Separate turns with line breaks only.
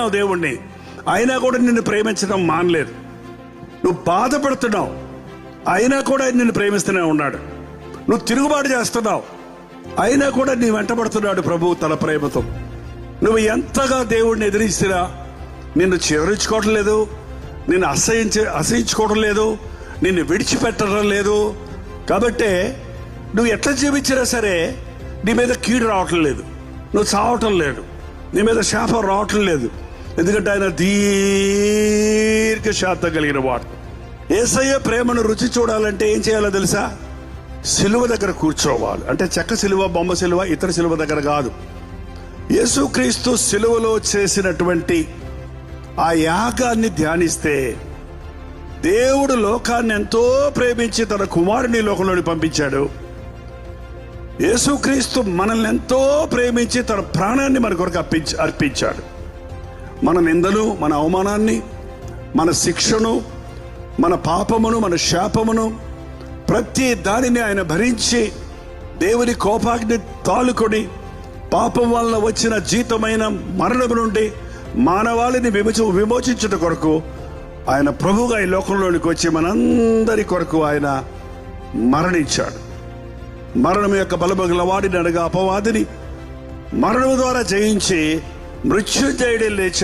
దేవుణ్ణి, అయినా కూడా నిన్ను ప్రేమించడం మానలేదు. నువ్వు బాధపడుతున్నావు, అయినా కూడా ఆయన నిన్ను ప్రేమిస్తూనే ఉన్నాడు. నువ్వు తిరుగుబాటు చేస్తున్నావు, అయినా కూడా నీ వెంటబడుతున్నాడు ప్రభువు తన ప్రేమతో. నువ్వు ఎంతగా దేవుడిని ఎదిరిస్తున్నా నిన్ను చివరించుకోవటం లేదు, నిన్ను అసహించుకోవడం లేదు, నిన్ను విడిచిపెట్టడం లేదు. కాబట్టి నువ్వు ఎట్లా జీవించినా సరే నీ మీద కీడు రావటం లేదు, నువ్వు చావటం లేదు, నీ మీద శాపం రావటం లేదు. ఎందుకంటే ఆయన దీర్ఘశాంతం కలిగిన వాడు. యేసయ్య ప్రేమను రుచి చూడాలంటే ఏం చేయాలో తెలుసా? సిలువ దగ్గర కూర్చోవాలి. అంటే చెక్క సిలువ, బొమ్మ సిలువ, ఇతర సిలువ దగ్గర కాదు. యేసుక్రీస్తు సిలువలో చేసినటువంటి ఆ యాగాన్ని ధ్యానిస్తే, దేవుడు లోకాన్ని ఎంతో ప్రేమించి తన కుమారుని లోకంలోని పంపించాడు. యేసుక్రీస్తు మనల్ని ఎంతో ప్రేమించి తన ప్రాణాన్ని మన కొరకు అర్పించాడు. మన నిందను, మన అవమానాన్ని, మన శిక్షను, మన పాపమును, మన శాపమును, ప్రతి దానిని ఆయన భరించి దేవుని కోపాగ్ని తాలుకొని పాపం వలన వచ్చిన జీతమైన మరణము నుండి మానవాళిని విమోచించుట కొరకు ఆయన ప్రభువుగా ఈ లోకంలోనికి వచ్చి మనందరి కొరకు ఆయన మరణించాడు. మరణం యొక్క బలబగల వాడిని అనగా అపవాదిని మరణము ద్వారా జయించి మృత్యుంజయుడే లేచి